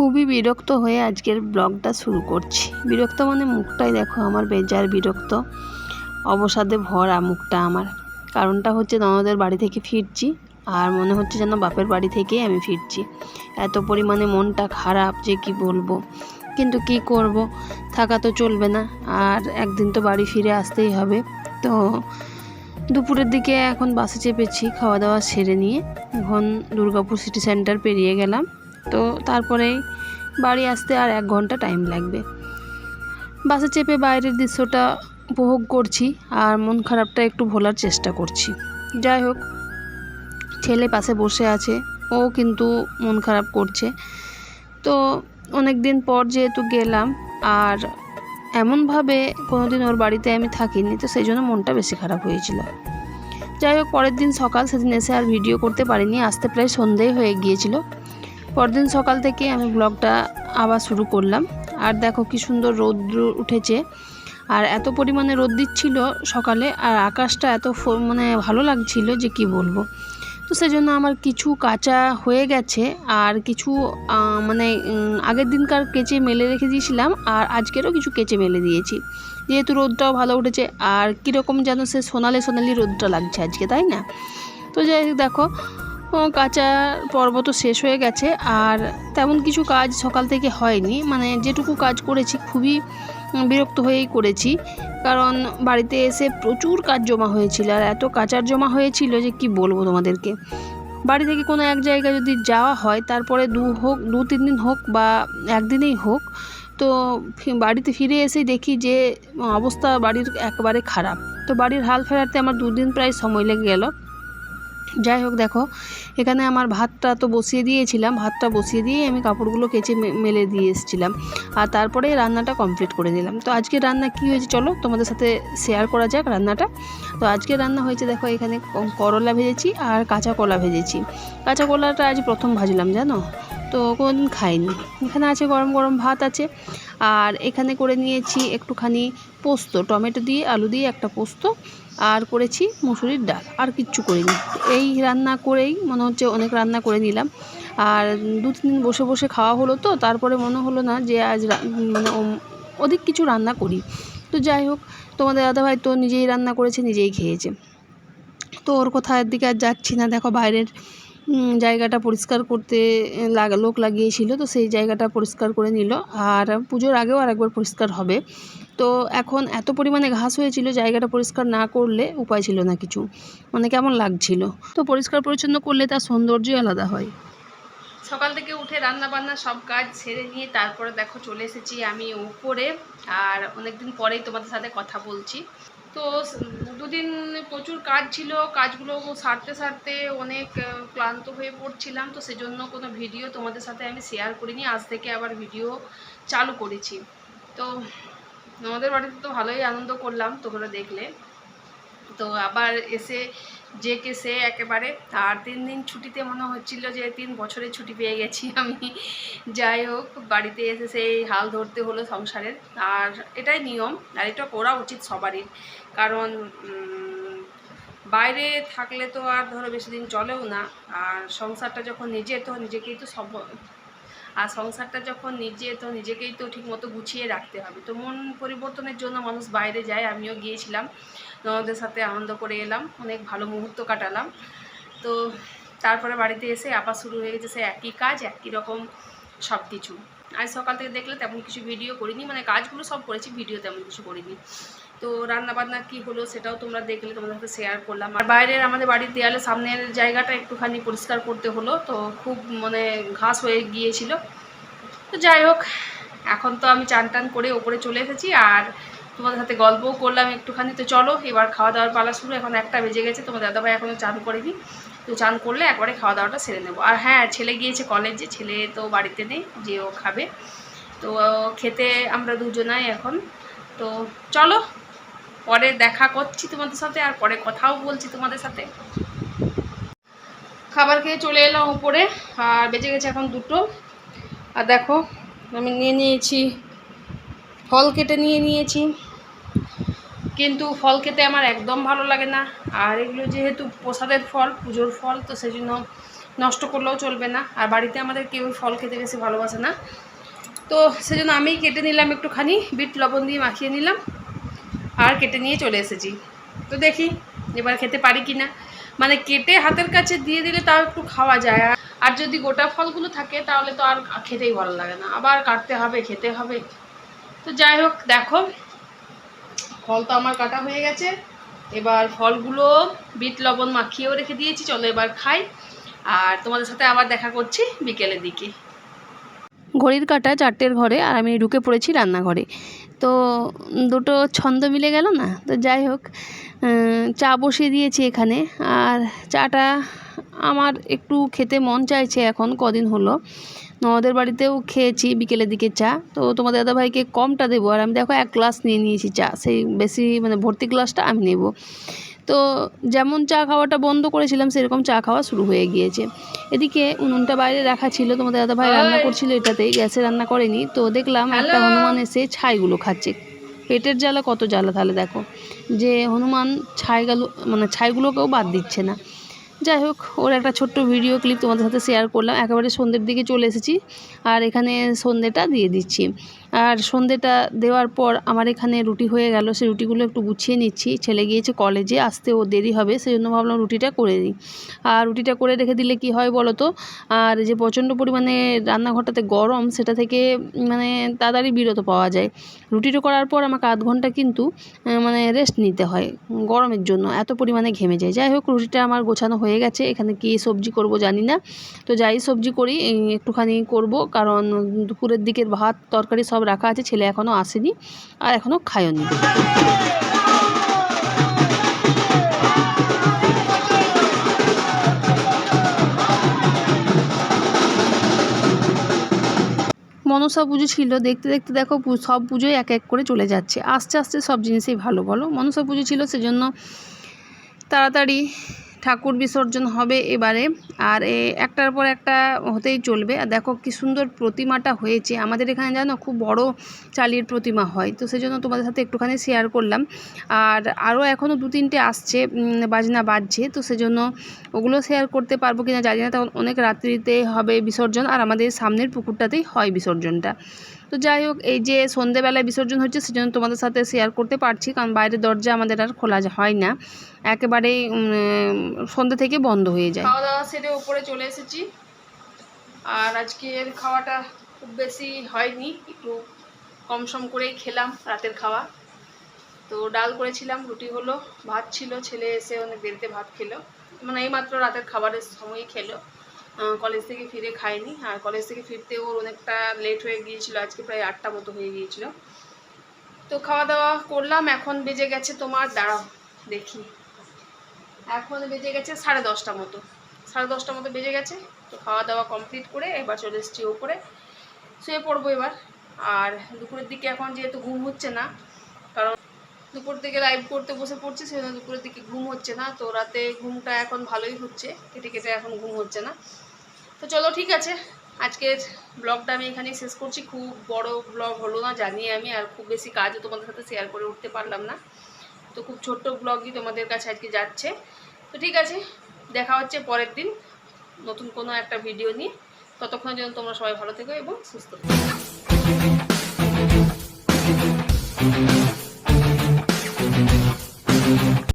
খুবই বিরক্ত হয়ে আজকের ব্লগটা শুরু করছি। বিরক্ত মানে মুখটাই দেখো আমার বেজার বিরক্ত, অবসাদে ভরা মুখটা আমার। কারণটা হচ্ছে ননদের বাড়ি থেকে ফিরছি আর মনে হচ্ছে যেন বাপের বাড়ি থেকেই আমি ফিরছি। এত পরিমাণে মনটা খারাপ যে কি বলবো, কিন্তু কি করব, থাকা তো চলবে না, আর একদিন তো বাড়ি ফিরে আসতেই হবে। তো দুপুরের দিকে এখন বাসে চেপেছি, খাওয়া দাওয়া সেরে নিয়ে এখন দুর্গাপুর সিটি সেন্টার পেরিয়ে গেলাম। তো তারপরেই বাড়ি আসতে আর 1 ঘন্টা টাইম লাগবে। বাসে চেপে বাইরের দৃশ্যটা উপভোগ করছি আর মন খারাপটা একটু ভোলার চেষ্টা করছি। যাই হোক, ছেলে পাশে বসে আছে, ও কিন্তু মন খারাপ করছে। তো অনেক দিন পর যেহেতু গেলাম, আর এমনভাবে কোনোদিন ওর বাড়িতে আমি থাকিনি, তো সেই জন্য মনটা বেশি খারাপ হয়েছিল। যাই হোক, পরের দিন সকাল, সেদিন এসে আর ভিডিও করতে পারিনি, আসতে প্রায় সন্ধ্যেই হয়ে গিয়েছিল। পরদিন সকাল থেকে আমি ব্লগটা আবার শুরু করলাম। আর দেখো কি সুন্দর রৌদ্র উঠেছে, আর এত পরিমাণে রোদ দিচ্ছিল সকালে, আর আকাশটা এত মানে ভালো লাগছিল যে কি বলবো। তো সেজন্য আমার কিছু কাঁচা হয়ে গেছে, আর কিছু মানে আগের দিনকার কেচে মেলে রেখে দিয়েছিলাম, আর আজকেরও কিছু কেচে মেলে দিয়েছি, যেহেতু রোদটাও ভালো উঠেছে। আর কীরকম যেন সে সোনালি সোনালি রোদটা লাগছে আজকে, তাই না? তো যাই হোক, দেখো কাঁচা পর্ব তো শেষ হয়ে গেছে, আর তেমন কিছু কাজ সকাল থেকে হয়নি। মানে যেটুকু কাজ করেছি খুবই বিরক্ত হয়েই করেছি, কারণ বাড়িতে এসে প্রচুর কাজ জমা হয়েছিল, আর এত কাচার জমা হয়েছিল যে কি বলবো তোমাদেরকে। বাড়ি থেকে কোনো এক জায়গায় যদি যাওয়া হয়, তারপরে 2-3 দিন হোক বা একদিনেই হোক, তো বাড়িতে ফিরে এসেই দেখি যে অবস্থা বাড়ির একেবারে খারাপ। তো বাড়ির হাল ফেরাতে আমার 2 দিন প্রায় সময় লেগে গেল। যাই হোক, দেখো এখানে আমার ভাতটা তো বসিয়ে দিয়েছিলাম, ভাতটা বসিয়ে দিয়ে আমি কাপড়গুলো কেচে মেলে দিয়ে এসেছিলাম, আর তারপরে রান্নাটা কমপ্লিট করে নিলাম। তো আজকে রান্না কি হয়েছে চলো তোমাদের সাথে শেয়ার করা যাক রান্নাটা। তো আজকে রান্না হয়েছে, দেখো এখানে করলা ভেজেছি আর কাঁচা কলা ভেজেছি। কাঁচা কলাটা আজ প্রথম ভাজলাম, জানো তো, কোনোদিন খাইনি। এখানে আছে গরম গরম ভাত আছে, আর এখানে করে নিয়েছি একটুখানি পোস্ত, টমেটো দিয়ে আলু দিয়ে একটা পোস্ত, আর করেছি মুসুরির ডাল, আর কিচ্ছু করিনি। এই রান্না করেই মনে হচ্ছে অনেক রান্না করে নিলাম। আর 2-3 দিন বসে বসে খাওয়া হলো, তো তারপরে মনে হলো না যে আজ মানে অধিক কিছু রান্না করি। তো যাই হোক, তোমাদের দাদাভাই তো নিজেই রান্না করেছে, নিজেই খেয়েছে, তো ওর কোথার দিকে আর যাচ্ছি না। দেখো বাইরের জায়গাটা পরিষ্কার করতে লোক লাগিয়েছিল, তো সেই জায়গাটা পরিষ্কার করে নিল, আর পুজোর আগেও আরেকবার পরিষ্কার হবে। তো এখন এত পরিমাণে ঘাস হয়েছিল, জায়গাটা পরিষ্কার না করলে উপায় ছিল না কিছু, মানে কেমন লাগছিল। তো পরিষ্কার পরিচ্ছন্ন করলে তার সৌন্দর্যই আলাদা হয়। সকাল থেকে উঠে রান্না বান্না সব কাজ সেরে নিয়ে তারপরে দেখো চলে এসেছি আমি উপরে, আর অনেকদিন পরেই তোমাদের সাথে কথা বলছি। তো 2 দিন প্রচুর কাজ ছিল, কাজগুলো সারতে সারতে অনেক ক্লান্ত হয়ে পড়ছিলাম, তো সেজন্য কোনো ভিডিও তোমাদের সাথে আমি শেয়ার করিনি। আজ থেকে আবার ভিডিও চালু করেছি। তো আমাদের বাড়িতে তো ভালোই আনন্দ করলাম, তোমরা দেখলে। তো আবার এসে যে কেসে একেবারে, আর 3 দিন ছুটিতে মনে হচ্ছিল যে 3 বছরের ছুটি পেয়ে গেছি আমি। যাই হোক, বাড়িতে এসে সেই হাল ধরতে হলো সংসারের, আর এটাই নিয়ম, আর এটা করা উচিত সবারই। কারণ বাইরে থাকলে তো আর ধরো বেশি দিন চলেও না, আর সংসারটা যখন নিজে, তো নিজেকেই তো আর সংসারটা যখন নিজে, তো নিজেকেই তো ঠিকমতো গুছিয়ে রাখতে হবে। তো মন পরিবর্তনের জন্য মানুষ বাইরে যায়, আমিও গিয়েছিলাম, ননদের সাথে আনন্দ করে এলাম, অনেক ভালো মুহূর্ত কাটালাম। তো তারপরে বাড়িতে এসে আবার শুরু হয়ে গেছে সে একই কাজ, একই রকম সব কিছু। আজ সকাল থেকে দেখলে তেমন কিছু ভিডিও করিনি, মানে কাজগুলো সব করেছি, ভিডিও তেমন কিছু করিনি। তো রান্নাবান্না কী হলো সেটাও তোমরা দেখলে, তোমাদের সাথে শেয়ার করলাম। আর বাইরের আমাদের বাড়ির দেয়ালে সামনের জায়গাটা একটুখানি পরিষ্কার করতে হলো, তো খুব মানে ঘাস হয়ে গিয়েছিল। তো যাই হোক, এখন তো আমি চান টান করে ওপরে চলে এসেছি, আর তোমাদের সাথে গল্পও করলাম একটুখানি। তো চলো এবার খাওয়া দাওয়ার পালা শুরু। এখন 1টা বেজে গেছে, তোমার দাদাভাই এখনও চান করেনি, তো চান করলে একবারে খাওয়া দাওয়াটা সেরে নেবো। আর হ্যাঁ, ছেলে গিয়েছে কলেজে, ছেলে তো বাড়িতে নেই, যে ও খাবে। তো খেতে আমরা দুজনাই এখন। তো চলো পরে দেখা করছি তোমাদের সাথে, আর পরে কথাও বলছি তোমাদের সাথে। খাবার খেয়ে চলে এলাম উপরে, আর বেজে গেছে এখন 2টো। আর দেখো আমি নিয়ে নিয়েছি ফল, কেটে নিয়েছি, কিন্তু ফল খেতে আমার একদম ভালো লাগে না। আর এগুলো যেহেতু প্রসাদের ফল, পুজোর ফল, তো সেই জন্য নষ্ট করলেও চলবে না। আর বাড়িতে আমাদের কেউ ফল খেতে বেশি ভালোবাসে না, তো সেজন্য আমি কেটে নিলাম, একটুখানি বিট লবণ দিয়ে মাখিয়ে নিলাম আর কেটে নিয়ে চলে এসেছি। তো দেখি এবার খেতে পারি কি না। মানে কেটে হাতের কাছে দিয়ে দিলে তাও একটু খাওয়া যায়, আর যদি গোটা ফলগুলো থাকে তাহলে তো আর খেতেই ভালো লাগে না, আবার কাটতে হবে, খেতে হবে। তো যাই হোক, দেখো ফল তো আমার কাটা হয়ে গেছে। এবার ফলগুলো বিট লবণ মাখিয়েও রেখে দিয়েছি, চলো এবার খাই। আর তোমাদের সাথে আবার দেখা করছি বিকেলের দিকে। ঘড়ির কাঁটা 4টের ঘরে, আর আমি ঢুকে পড়েছি রান্নাঘরে। তো দুটো ছন্দ মিলে গেল না। তো যাই হোক, চা বসিয়ে দিয়েছি এখানে। আর চাটা আমার একটু খেতে মন চাইছে এখন, কদিন হলো ওদের বাড়িতেও খেয়েছি বিকেলের দিকে চা। তো তোমাদের দাদাভাইকে কমটা দেবো, আর আমি দেখো 1 গ্লাস নিয়ে নিয়েছি চা, সেই বেশি মানে ভর্তি গ্লাসটা আমি নেব। তো যেমন চা খাওয়াটা বন্ধ করেছিলাম সেরকম চা খাওয়া শুরু হয়ে গিয়েছে। এদিকে উনুনটা বাইরে রাখা ছিল, তোমাদের দাদাভাই রান্না করছিল এটাতেই, গ্যাসে রান্না করেনি। তো দেখলাম একটা হনুমান এসে ছাইগুলো খাচ্ছে। পেটের জ্বালা কত জ্বালা তাহলে দেখো, যে হনুমান ছাইগুলোকেও বাদ দিচ্ছে না। যাই হোক, ওর একটা ছোট্ট ভিডিও ক্লিপ তোমাদের সাথে শেয়ার করলাম। একেবারে সন্ধ্যের দিকে চলে এসেছি, আর এখানে সন্ধ্যেটা দিয়ে দিচ্ছি। আর সন্ধ্যেটা দেওয়ার পর আমার এখানে রুটি হয়ে গেল, সেই রুটিগুলো একটু গুছিয়ে নিচ্ছি। ছেলে গিয়েছে কলেজে, আসতে ও দেরি হবে, সেই জন্য ভাবলাম রুটিটা করে দিই। আর রুটিটা করে রেখে দিলে কি হয় বলো তো, আর যে প্রচণ্ড পরিমাণে রান্নাঘরটাতে গরম, সেটা থেকে মানে তাড়াতাড়ি বিরত পাওয়া যায়। রুটিটা করার পর আমাকে 1/2 ঘন্টা কিন্তু মানে রেস্ট নিতে হয়, গরমের জন্য এত পরিমাণে ঘেমে যায়। যাই হোক, রুটিটা আমার গোছানো হয়ে গেছে। এখানে কি সবজি করব জানি না, তো যাই সবজি করি একটুখানি করব, কারণ দুপুরের দিকের ভাত তরকারি সব রাখা আছে, ছেলে এখনও আসেনি আর এখনও খায়নি। মনসা পুজো ছিল, দেখতে দেখতে দেখো সব পুজোই এক এক করে চলে যাচ্ছে। আস্তে আস্তে সব জিনিসই ভালো, বলো। মনসা পুজো ছিল, সেজন্য তাড়াতাড়ি ঠাকুর বিসর্জন হবে এবারে, আর একটার পর একটা হতেই চলবে। আর দেখো কি সুন্দর প্রতিমাটা হয়েছে আমাদের এখানে, জানো খুব বড় চালির প্রতিমা হয়, তো সেজন্য তোমাদের সাথে একটুখানি শেয়ার করলাম। আর আরও এখনও 2-3টে আসছে, বাজনা বাজছে, তো সেজন্য ওগুলো শেয়ার করতে পারবো কিনা জানি না। তখন অনেক রাত্রিতে হবে বিসর্জন, আর আমাদের সামনের পুকুরটাতেই হয় বিসর্জনটা। তো যাই হোক, এই যে সন্ধেবেলায় বিসর্জন হচ্ছে, সেজন্য তোমাদের সাথে শেয়ার করতে পারছি, কারণ বাইরের দরজা আমাদের আর খোলা হয় না, একেবারেই সন্ধ্যে থেকে বন্ধ হয়ে যায়। খাওয়া দাওয়া সেরে উপরে চলে এসেছি। আর আজকের খাওয়াটা খুব বেশি হয়নি, একটু কম সম করেই খেলাম রাতের খাওয়া। তো ডাল করেছিলাম, রুটি হলো, ভাত ছিল, ছেলে এসে অনেক দেরিতে ভাত খেলো, মানে এইমাত্র রাতের খাবারের সময়ই খেলো, কলেজ থেকে ফিরে খায়নি। আর কলেজ থেকে ফিরতে ওর অনেকটা লেট হয়ে গিয়েছিল, আজকে প্রায় 8টা মতো হয়ে গিয়েছিল। তো খাওয়া দাওয়া করলাম। এখন বেজে গেছে তোমার, দাঁড়াও দেখি, এখন বেজে গেছে 10:30 মতো, 10:30 মতো বেজে গেছে। তো খাওয়া দাওয়া কমপ্লিট করে এবার চলে এসেছি ওপরে, শুয়ে পড়বো এবার। আর দুপুরের দিকে এখন যেহেতু ঘুম হচ্ছে না, কারণ দুপুর থেকে লাইভ করতে বসে পড়ছি, সেজন্য দুপুরের দিকে ঘুম হচ্ছে না। তো রাতে ঘুমটা এখন ভালোই হচ্ছে, কেটে কেটে এখন ঘুম হচ্ছে না। তো চলো ঠিক আছে, আজকের ব্লগটা আমি এখানেই শেষ করছি। খুব বড় ব্লগ হলো না জানি আমি, আর খুব বেশি কাজও তোমাদের সাথে শেয়ার করে উঠতে পারলাম না, তো খুব ছোট্ট ব্লগই তোমাদের কাছে আজকে যাচ্ছে। তো ঠিক আছে, দেখা হচ্ছে পরের দিন নতুন কোনো একটা ভিডিও নিয়ে। ততক্ষণের জন্য তোমরা সবাই ভালো থেকো এবং সুস্থ থেকো।